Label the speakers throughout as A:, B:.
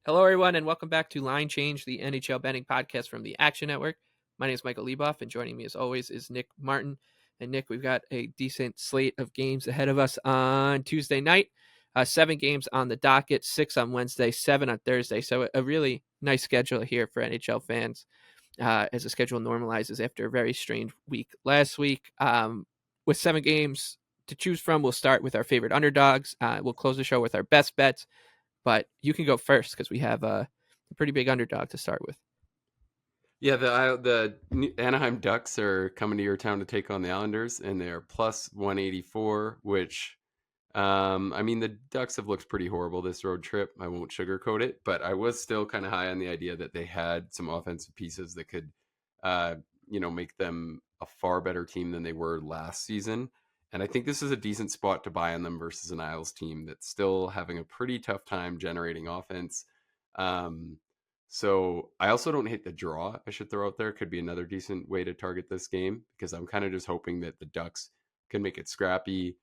A: Hello, everyone, and welcome back to Line Change, the NHL betting podcast from the Action Network. My name is Michael Leboff, and joining me as always is Nick Martin. And Nick, we've got a decent slate of games ahead of us on Tuesday night. 7 games on the docket, 6 on Wednesday, 7 on Thursday. So a really nice schedule here for NHL fans as the schedule normalizes after a very strange week last week. With 7 games to choose from, we'll start with our favorite underdogs. We'll close the show with our best bets. But you can go first because we have a pretty big underdog to start with.
B: Yeah, the Anaheim Ducks are coming to your town to take on the Islanders, and they're plus 184, which, the Ducks have looked pretty horrible this road trip. I won't sugarcoat it, but I was still kind of high on the idea that they had some offensive pieces that could, make them a far better team than they were last season. And I think this is a decent spot to buy on them versus an Isles team that's still having a pretty tough time generating offense. So I also don't hate the draw. I should throw out there. Could be another decent way to target this game because I'm kind of just hoping that the Ducks can make it scrappy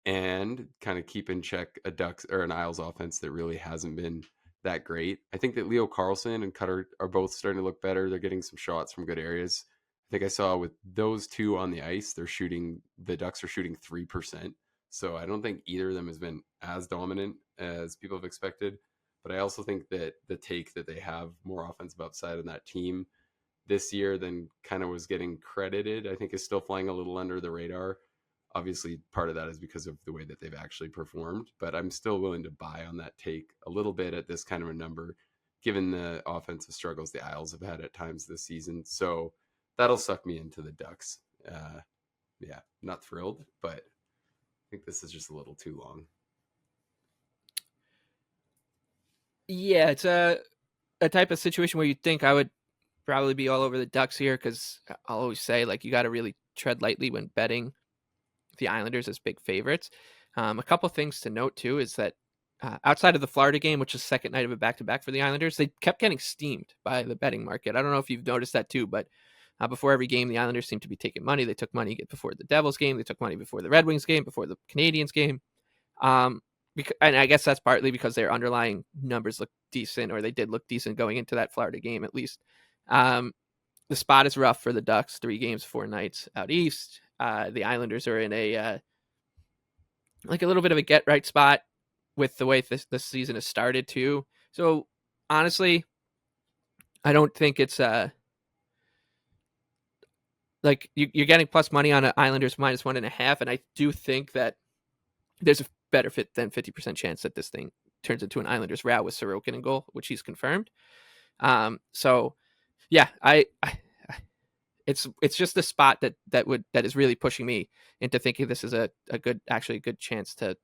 B: and kind of keep in check a Ducks or an Isles offense that really hasn't been that great. I think that Leo Carlson and Cutter are both starting to look better. They're getting some shots from good areas. I think I saw with those two on the ice, the Ducks are shooting 3%. So I don't think either of them has been as dominant as people have expected. But I also think that the take that they have more offensive upside in that team this year than kind of was getting credited, I think is still flying a little under the radar. Obviously, part of that is because of the way that they've actually performed, but I'm still willing to buy on that take a little bit at this kind of a number, given the offensive struggles the Isles have had at times this season. So that'll suck me into the Ducks. Not thrilled, but I think this is just a little too long.
A: Yeah, it's a type of situation where you'd think I would probably be all over the Ducks here because I'll always say, like, you got to really tread lightly when betting the Islanders as big favorites. A couple things to note, too, is that outside of the Florida game, which is second night of a back-to-back for the Islanders, they kept getting steamed by the betting market. I don't know if you've noticed that, too, but before every game, the Islanders seemed to be taking money. They took money before the Devils game. They took money before the Red Wings game, before the Canadiens game. And I guess that's partly because their underlying numbers look decent, or they did look decent going into that Florida game, at least. The spot is rough for the Ducks. 3 games, 4 nights out east. The Islanders are in a little bit of a get right spot with the way this season has started too. So honestly, I don't think it's like you're getting plus money on an Islanders minus 1.5, and I do think that there's a better fit than 50% chance that this thing turns into an Islanders rout with Sorokin in goal, which he's confirmed. So yeah, it's just the spot that is really pushing me into thinking this is a good chance to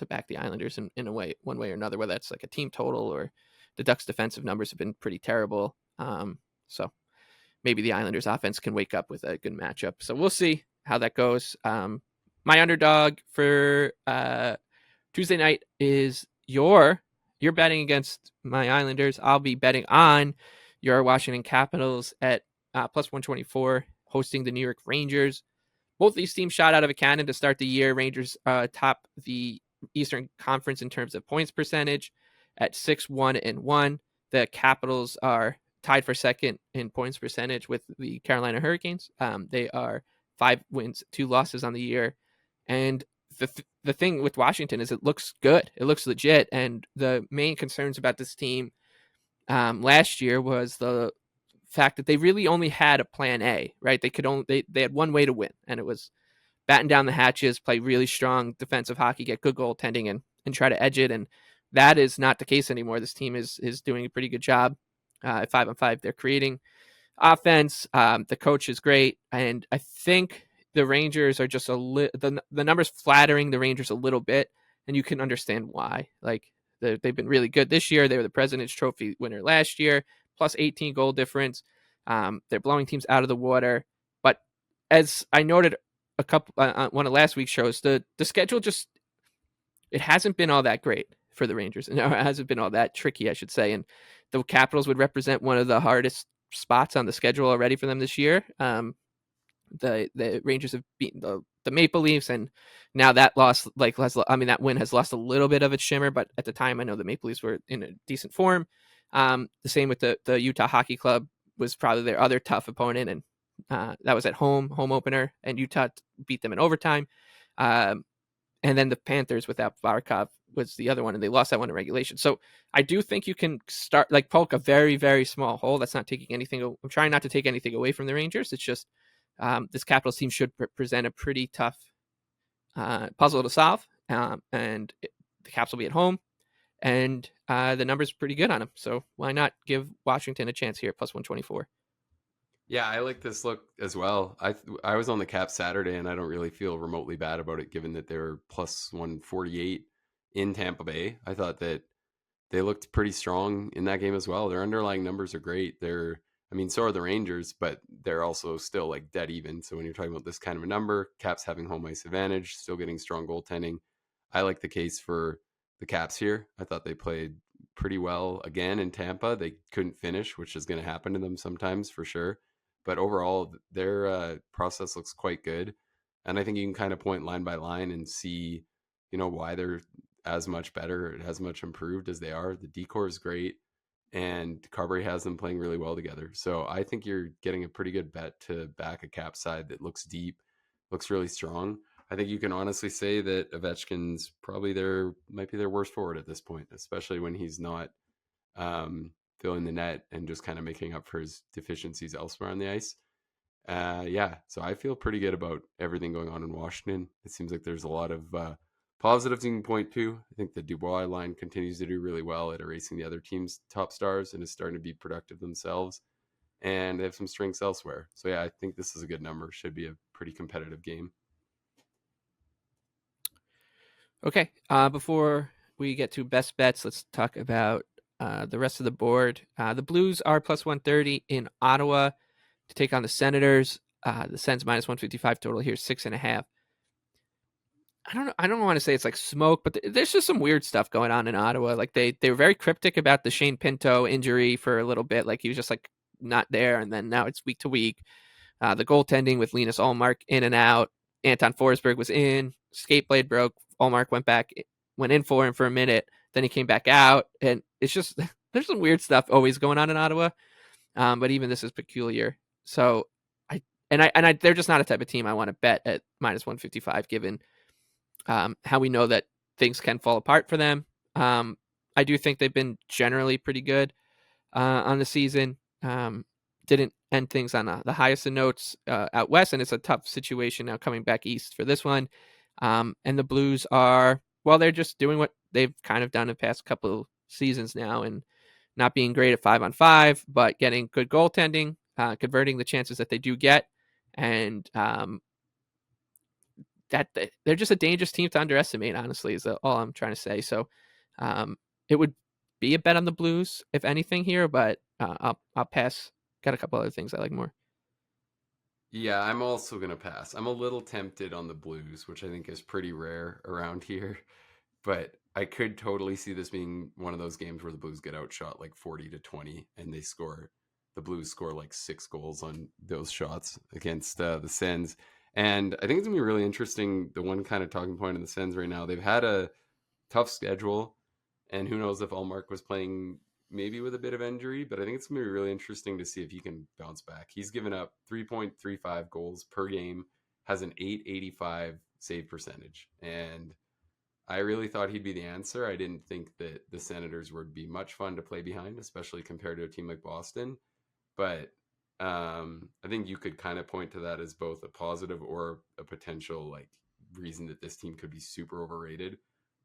A: back the Islanders in a way, one way or another, whether that's like a team total or the Ducks defensive numbers have been pretty terrible. So maybe the Islanders offense can wake up with a good matchup. So we'll see how that goes. My underdog for Tuesday night is you're betting against my Islanders. I'll be betting on your Washington Capitals at plus 124, hosting the New York Rangers. Both these teams shot out of a cannon to start the year. Rangers top the Eastern Conference in terms of points percentage at 6-1-1. The Capitals are tied for second in points percentage with the Carolina Hurricanes. They are 5 wins, 2 losses on the year. And the thing with Washington is it looks good. It looks legit. And the main concerns about this team last year was the fact that they really only had a plan A, right? They had one way to win, and it was batten down the hatches, play really strong defensive hockey, get good goaltending, and try to edge it. And that is not the case anymore. This team is doing a pretty good job. At 5-on-5, they're creating offense. The coach is great, and I think the Rangers are just the numbers flattering the Rangers a little bit, and you can understand why. Like they've been really good this year. They were the President's Trophy winner last year, plus 18 goal difference. They're blowing teams out of the water. But as I noted a couple one of last week's shows, the schedule it hasn't been all that great for the Rangers, and it hasn't been all that tricky, I should say. And the Capitals would represent one of the hardest spots on the schedule already for them this year. The Rangers have beaten the Maple Leafs, and now that that win has lost a little bit of its shimmer. But at the time, I know the Maple Leafs were in a decent form. The same with the Utah Hockey Club was probably their other tough opponent, and that was at home opener, and Utah beat them in overtime. And then the Panthers without Barkov was the other one, and they lost that one in regulation. So I do think you can start like poke a very, very small hole. That's not taking anything. I'm trying not to take anything away from the Rangers. It's just this Capitals team should present a pretty tough puzzle to solve, and the Caps will be at home, and the numbers are pretty good on them. So why not give Washington a chance here at plus 124?
B: Yeah, I like this look as well. I was on the Caps Saturday, and I don't really feel remotely bad about it, given that they were plus 148 in Tampa Bay. I thought that they looked pretty strong in that game as well. Their underlying numbers are great. I mean, so are the Rangers, but they're also still like dead even. So when you're talking about this kind of a number, Caps having home ice advantage, still getting strong goaltending, I like the case for the Caps here. I thought they played pretty well again in Tampa. They couldn't finish, which is going to happen to them sometimes for sure. But overall, their process looks quite good. And I think you can kind of point line by line and see, why they're as much better, as much improved as they are. The decor is great, and Carberry has them playing really well together. So I think you're getting a pretty good bet to back a Cap side that looks deep, looks really strong. I think you can honestly say that Ovechkin's probably might be their worst forward at this point, especially when he's not filling the net and just kind of making up for his deficiencies elsewhere on the ice. Yeah, so I feel pretty good about everything going on in Washington. It seems like there's a lot of positives you can point to. I think the Dubois line continues to do really well at erasing the other team's top stars and is starting to be productive themselves. And they have some strengths elsewhere. So yeah, I think this is a good number. Should be a pretty competitive game.
A: Okay, before we get to best bets, let's talk about the rest of the board. The Blues are plus 130 in Ottawa to take on the Senators. The Sens minus 155 total here, 6.5. I don't want to say it's like smoke, but there's just some weird stuff going on in Ottawa. Like they were very cryptic about the Shane Pinto injury for a little bit. Like he was just like not there, and then now it's week to week. The goaltending with Linus Ullmark in and out. Anton Forsberg was in. Skate blade broke. Ullmark went in for him for a minute. Then he came back out, and it's just there's some weird stuff always going on in Ottawa. But even this is peculiar. So they're just not a type of team I want to bet at minus 155, given how we know that things can fall apart for them. I do think they've been generally pretty good on the season. Didn't end things on the highest of notes out west, and it's a tough situation now coming back east for this one. And the Blues they're just doing what they've kind of done the past couple of seasons now, and not being great at 5-on-5, but getting good goaltending, converting the chances that they do get, and that they're just a dangerous team to underestimate, honestly, is all I'm trying to say. So it would be a bet on the Blues, if anything, here, but I'll pass. Got a couple other things I like more.
B: Yeah, I'm also going to pass. I'm a little tempted on the Blues, which I think is pretty rare around here. But I could totally see this being one of those games where the Blues get outshot like 40-20 and the Blues score like 6 goals on those shots against the Sens. And I think it's going to be really interesting. The one kind of talking point in the Sens right now, they've had a tough schedule. And who knows if Allmark was playing maybe with a bit of injury, but I think it's going to be really interesting to see if he can bounce back. He's given up 3.35 goals per game, has an 885 save percentage. And I really thought he'd be the answer. I didn't think that the Senators would be much fun to play behind, especially compared to a team like Boston. But I think you could kind of point to that as both a positive or a potential like reason that this team could be super overrated,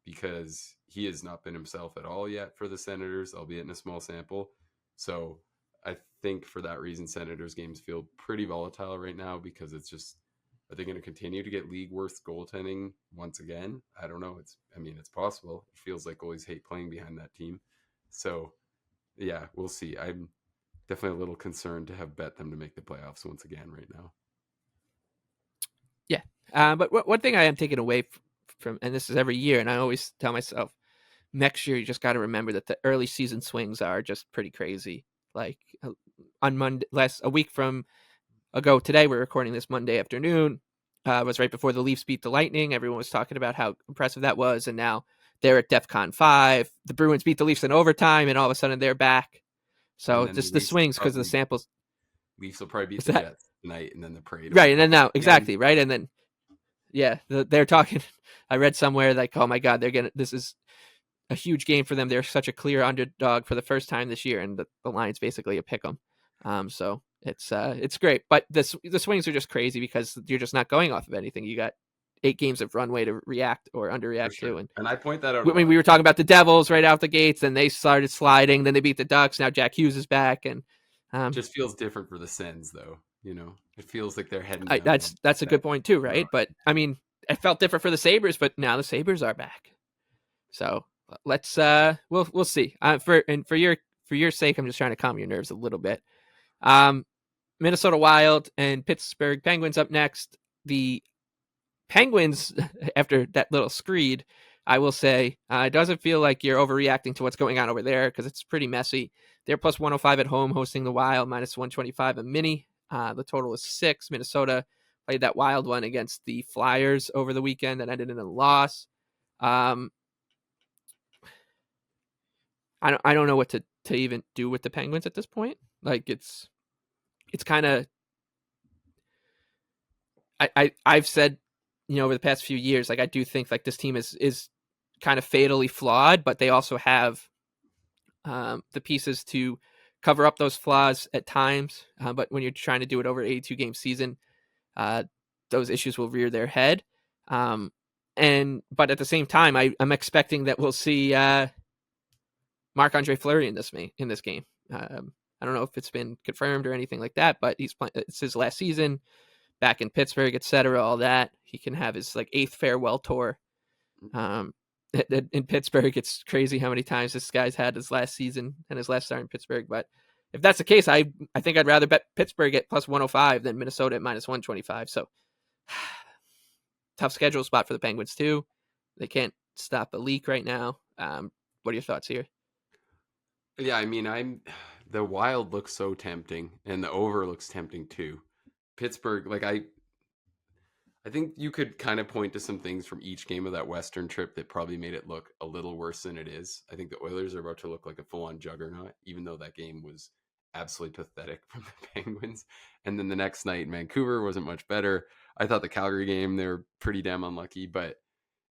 B: because he has not been himself at all yet for the Senators, albeit in a small sample. So I think for that reason, Senators games feel pretty volatile right now, because it's just, are they going to continue to get league worst goaltending once again? I don't know. It's possible. It feels like goalies hate playing behind that team. So yeah, we'll see. I'm definitely a little concerned to have bet them to make the playoffs once again right now.
A: Yeah. But one thing I am taking away from, and this is every year, and I always tell myself, next year you just got to remember that the early season swings are just pretty crazy. Like on Monday, a week from ago today, we're recording this Monday afternoon. Was right before the Leafs beat the Lightning. Everyone was talking about how impressive that was, and now they're at DEFCON 5. The Bruins beat the Leafs in overtime, and all of a sudden they're back. So
B: then
A: just the swings because of the samples.
B: Leafs will probably beat
A: What's
B: the
A: that?
B: Jets tonight, and then the parade.
A: Right, and then now exactly right, and then they're talking. I read somewhere like, oh my God, this is a huge game for them. They're such a clear underdog for the first time this year, and the line's basically a pick 'em. So it's great, but the swings are just crazy because you're just not going off of anything. You got 8 games of runway to react or underreact to,
B: and I point that out.
A: When we were talking about the Devils right out the gates, then they started sliding, then they beat the Ducks. Now Jack Hughes is back, and
B: just feels different for the Sens, though. It feels like they're heading down.
A: That's a good point too, right? But I mean, it felt different for the Sabres, but now the Sabres are back. So let's we'll see. For your sake, I'm just trying to calm your nerves a little bit. Minnesota Wild and Pittsburgh Penguins up next. The Penguins, after that little screed, I will say, it doesn't feel like you're overreacting to what's going on over there because it's pretty messy. They're plus 105 at home hosting the Wild, minus 125 a mini. The total is 6. Minnesota played that Wild one against the Flyers over the weekend that ended in a loss. I don't know what to even do with the Penguins at this point. Like it's kind of I've said, over the past few years, like I do think like this team is kind of fatally flawed, but they also have the pieces to cover up those flaws at times. But when you're trying to do it over an 82 game season, those issues will rear their head. But at the same time, I'm expecting that we'll see Marc-Andre Fleury in this game. I don't know if it's been confirmed or anything like that, but he's playing. It's his last season back in Pittsburgh, etc. All that. He can have his 8th farewell tour. In Pittsburgh, it's crazy how many times this guy's had his last season and his last start in Pittsburgh. But if that's the case, I think I'd rather bet Pittsburgh at plus 105 than Minnesota at minus 125. So tough schedule spot for the Penguins too. They can't stop a leak right now. What are your thoughts here?
B: Yeah, I mean, the Wild looks so tempting, and the over looks tempting too. Pittsburgh, I think you could kind of point to some things from each game of that Western trip that probably made it look a little worse than it is. I think the Oilers are about to look like a full-on juggernaut, even though that game was absolutely pathetic from the Penguins. And then the next night, Vancouver wasn't much better. I thought the Calgary game, they were pretty damn unlucky, but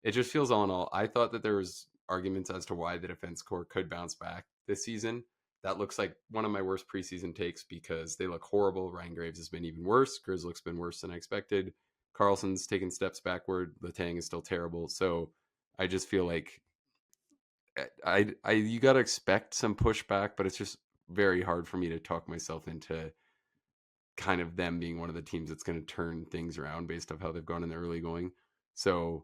B: it just feels all in all. I thought that there was arguments as to why the defense core could bounce back this season. That looks like one of my worst preseason takes because they look horrible. Ryan Graves has been even worse. Grizzlick's been worse than I expected. Carlson's taken steps backward. Letang is still terrible. So I just feel like you got to expect some pushback, but it's just very hard for me to talk myself into kind of them being one of the teams that's going to turn things around based off how they've gone in the early going. So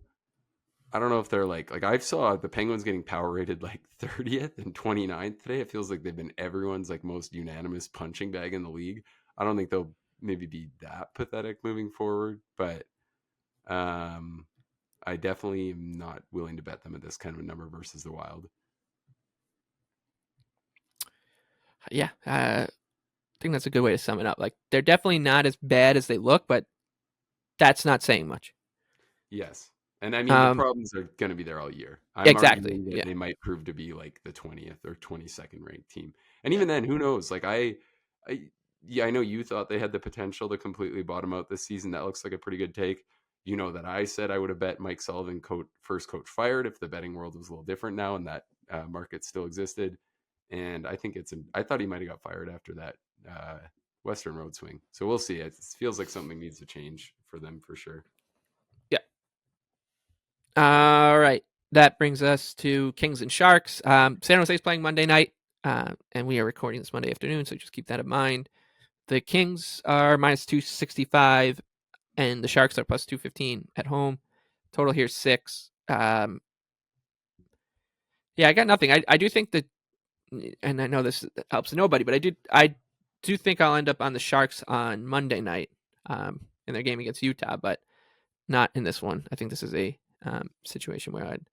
B: I don't know if they're like I saw the Penguins getting power rated 30th and 29th today. It feels like they've been everyone's most unanimous punching bag in the league. I don't think they'll maybe be that pathetic moving forward, but I definitely am not willing to bet them at this kind of a number versus the Wild.
A: Yeah, I think that's a good way to sum it up. They're definitely not as bad as they look, but that's not saying much.
B: Yes. And I mean, the problems are going to be there all year. I'm
A: exactly.
B: arguing that they might prove to be the 20th or 22nd ranked team. And even then, who knows? I know you thought they had the potential to completely bottom out this season. That looks like a pretty good take. You know that I said I would have bet Mike Sullivan first coach fired if the betting world was a little different now and that market still existed. And I think I thought he might have got fired after that Western Road swing. So we'll see. It feels like something needs to change for them for sure.
A: Yeah. All right. That brings us to Kings and Sharks. San Jose's playing Monday night, and we are recording this Monday afternoon, so just keep that in mind. The Kings are minus 265, and the Sharks are plus 215 at home. Total here 6. Yeah, I got nothing. I do think that, and I know this helps nobody, but I do think I'll end up on the Sharks on Monday night in their game against Utah, but not in this one. I think this is a situation where I'd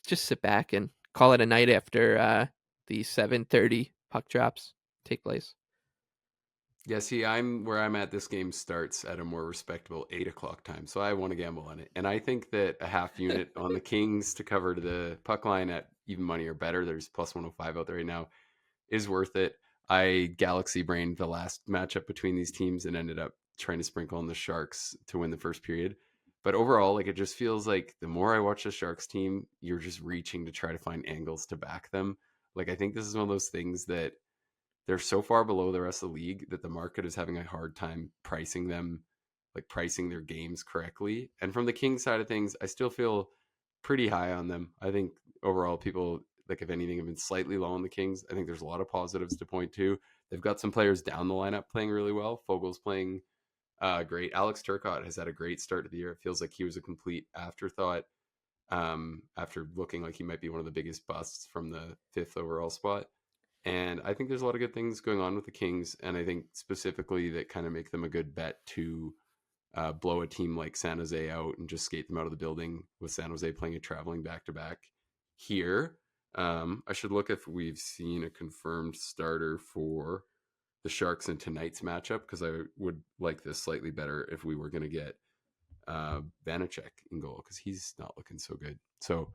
A: just sit back and call it a night after the 7:30 puck drops take place.
B: Yeah, see, I'm where I'm at. This game starts at a more respectable 8 o'clock time, so I want to gamble on it. And I think that a half unit on the Kings to cover to the puck line at even money or better, there's plus 105 out there right now, is worth it. I galaxy brained the last matchup between these teams and ended up trying to sprinkle on the Sharks to win the first period. But overall, like it just feels like the more I watch the Sharks team, you're just reaching to try to find angles to back them. Like I think this is one of those things that they're so far below the rest of the league that the market is having a hard time pricing them, like pricing their games correctly. And from the Kings side of things, I still feel pretty high on them. I think overall people, like if anything, have been slightly low on the Kings. I think there's a lot of positives to point to. They've got some players down the lineup playing really well. Fogel's playing great. Alex Turcotte has had a great start to the year. It feels like he was a complete afterthought after looking like he might be one of the biggest busts from the fifth overall spot. And I think there's a lot of good things going on with the Kings. And I think specifically that kind of make them a good bet to blow a team like San Jose out and just skate them out of the building with San Jose playing a traveling back to back here. I should look if we've seen a confirmed starter for the Sharks in tonight's matchup because I would like this slightly better if we were going to get Vanacek in goal because he's not looking so good. So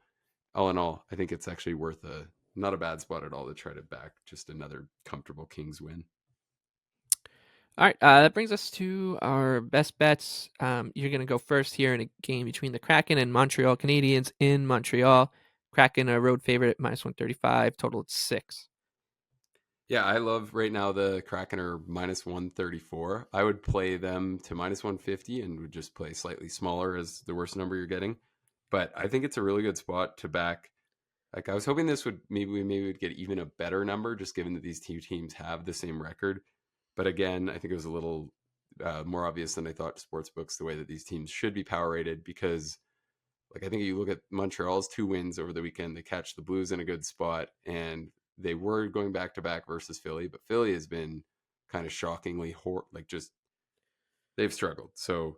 B: all in all, I think it's actually worth a not a bad spot at all to try to back just another comfortable Kings win.
A: All right, that brings us to our best bets. You're going to go first here in a game between the Kraken and Montreal Canadiens in Montreal. Kraken a road favorite at minus 135, total at 6.
B: Yeah, I love right now the Kraken are minus 134. I would play them to minus 150 and would just play slightly smaller as the worst number you're getting. But I think it's a really good spot to back. Like I was hoping this would maybe would get even a better number just given that these two teams have the same record. But again, I think it was a little more obvious than I thought to sportsbooks the way that these teams should be power rated because like I think you look at Montreal's 2 wins over the weekend, they catch the Blues in a good spot, and they were going back to back versus Philly, but Philly has been kind of shockingly like just they've struggled. So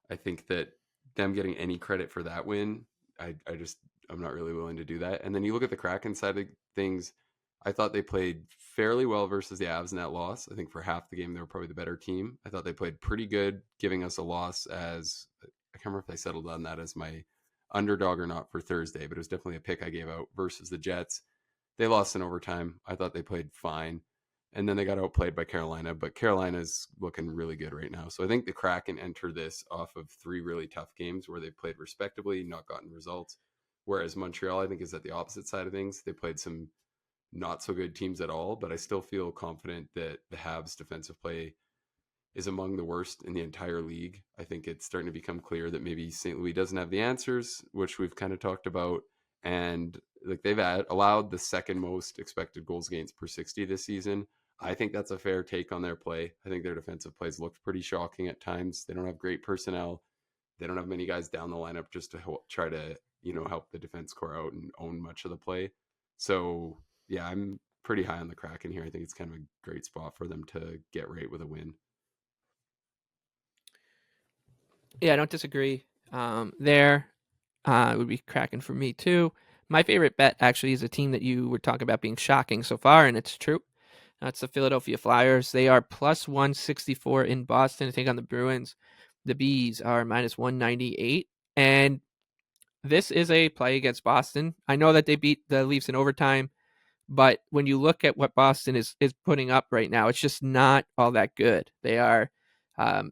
B: I think that them getting any credit for that win, I just I'm not really willing to do that. And then you look at the Kraken side of things. I thought they played fairly well versus the Avs in that loss. I think for half the game they were probably the better team. I thought they played pretty good, giving us a loss as I can't remember if they settled on that as my underdog or not for Thursday, but it was definitely a pick I gave out versus the Jets. They lost in overtime. I thought they played fine. And then they got outplayed by Carolina, but Carolina's looking really good right now. So I think the Kraken enter this off of 3 really tough games where they played respectably, not gotten results. Whereas Montreal, I think, is at the opposite side of things. They played some not so good teams at all, but I still feel confident that the Habs' defensive play is among the worst in the entire league. I think it's starting to become clear that maybe St. Louis doesn't have the answers, which we've kind of talked about. And like they've allowed the second most expected goals against per 60 this season. I think that's a fair take on their play. I think their defensive plays looked pretty shocking at times. They don't have great personnel. They don't have many guys down the lineup just to try to, help the defense core out and own much of the play. So, yeah, I'm pretty high on the Kraken here. I think it's kind of a great spot for them to get right with a win.
A: Yeah, I don't disagree. There it would be Kraken for me too. My favorite bet actually is a team that you were talking about being shocking so far, and it's true. That's the Philadelphia Flyers. They are plus 164 in Boston to take on the Bruins. The Bees are minus 198. And this is a play against Boston. I know that they beat the Leafs in overtime, but when you look at what Boston is putting up right now, it's just not all that good. They are um,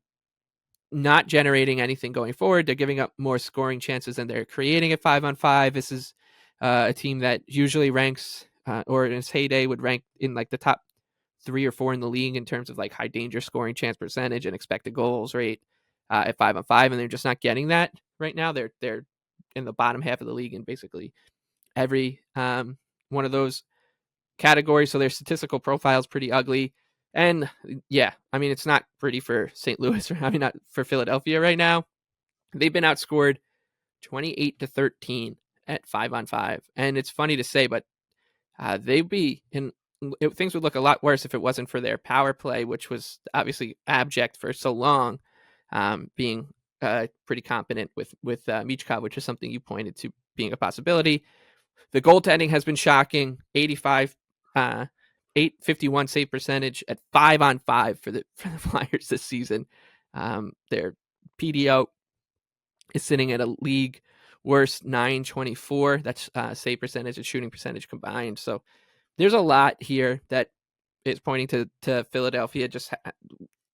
A: not generating anything going forward. They're giving up more scoring chances than they're creating at 5-on-5. This is a team that usually ranks, or in its heyday would rank in like the top 3 or 4 in the league in terms of like high danger scoring chance percentage and expected goals rate at 5-on-5, and they're just not getting that right now. They're in the bottom half of the league in basically every one of those categories. So their statistical profile is pretty ugly. And yeah, I mean, it's not pretty for St. Louis. I mean, not for Philadelphia right now. They've been outscored 28-13 at 5-on-5. And it's funny to say, but they'd be in. Things would look a lot worse if it wasn't for their power play, which was obviously abject for so long, being pretty competent with Michkov, which is something you pointed to being a possibility. The goaltending has been shocking. 85 .851 save percentage at 5-on-5 for the Flyers this season. Their PDO is sitting at a league worst .924. That's save percentage and shooting percentage combined. So there's a lot here that is pointing to Philadelphia.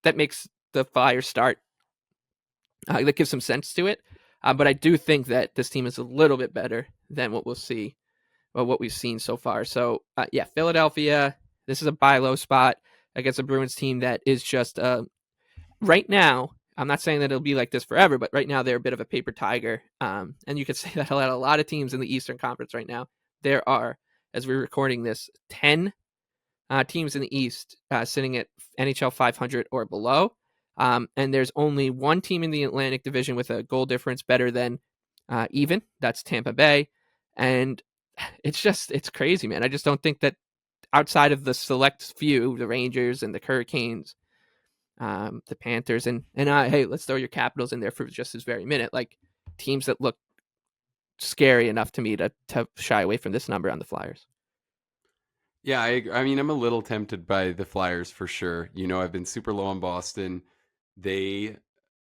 A: That makes the Flyers start. That gives some sense to it. But I do think that this team is a little bit better than what we'll see, or what we've seen so far. So Philadelphia. This is a buy low spot against a Bruins team that is just right now. I'm not saying that it'll be like this forever, but right now they're a bit of a paper tiger. And you could say that about a lot of teams in the Eastern Conference right now. There are, as we're recording this, 10 teams in the East sitting at NHL 500 or below. And there's only one team in the Atlantic Division with a goal difference better than even. That's Tampa Bay. And it's crazy, man. I just don't think that outside of the select few, the Rangers and the Hurricanes, the Panthers, and hey, let's throw your Capitals in there for just this very minute, like teams that look scary enough to me to shy away from this number on the Flyers.
B: Yeah, I mean, I'm a little tempted by the Flyers for sure. I've been super low on Boston. They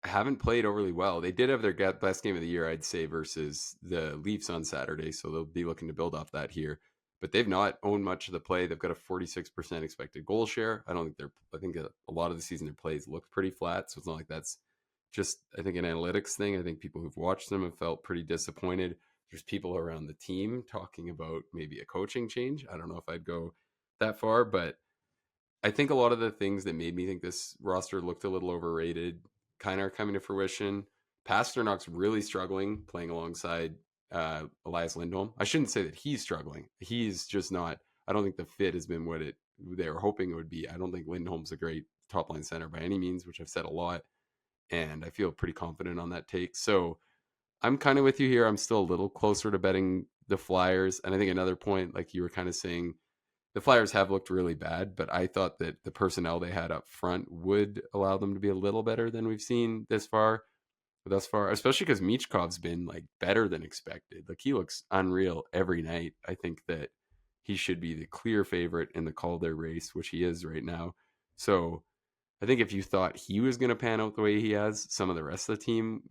B: haven't played overly well. They did have their best game of the year, I'd say, versus the Leafs on Saturday. So they'll be looking to build off that here. But they've not owned much of the play. They've got a 46% expected goal share. I think a lot of the season their plays look pretty flat. So it's not like that's just, I think, an analytics thing. I think people who've watched them have felt pretty disappointed. There's people around the team talking about maybe a coaching change. I don't know if I'd go that far, but I think a lot of the things that made me think this roster looked a little overrated kind of are coming to fruition. Pasternak's really struggling playing alongside Elias Lindholm. I shouldn't say that he's struggling. He's just not. I don't think the fit has been what they were hoping it would be. I don't think Lindholm's a great top line center by any means, which I've said a lot, and I feel pretty confident on that take. So I'm kind of with you here. I'm still a little closer to betting the Flyers, and I think another point, like you were kind of saying, the Flyers have looked really bad, but I thought that the personnel they had up front would allow them to be a little better than we've seen thus far, especially because Michkov's been like better than expected. Like he looks unreal every night. I think that he should be the clear favorite in the Calder race, which he is right now. So I think if you thought he was going to pan out the way he has, some of the rest of the team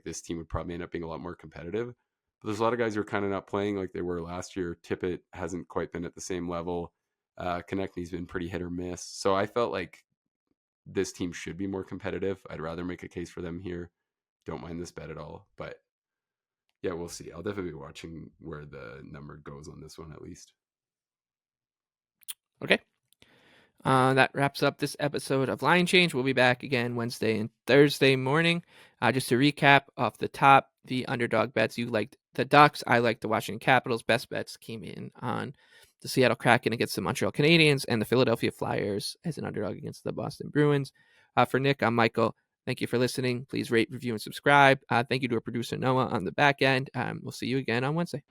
B: this team would probably end up being a lot more competitive. But there's a lot of guys who are kind of not playing like they were last year. Tippett hasn't quite been at the same level. Konechny's been pretty hit or miss. So I felt like this team should be more competitive. I'd rather make a case for them here. Don't mind this bet at all. But yeah, we'll see. I'll definitely be watching where the number goes on this one at least.
A: Okay. That wraps up this episode of Line Change. We'll be back again Wednesday and Thursday morning. Just to recap off the top, the underdog bets. You liked the Ducks. I liked the Washington Capitals. Best bets came in on the Seattle Kraken against the Montreal Canadiens and the Philadelphia Flyers as an underdog against the Boston Bruins. For Nick, I'm Michael. Thank you for listening. Please rate, review, and subscribe. Thank you to our producer, Noah, on the back end. We'll see you again on Wednesday.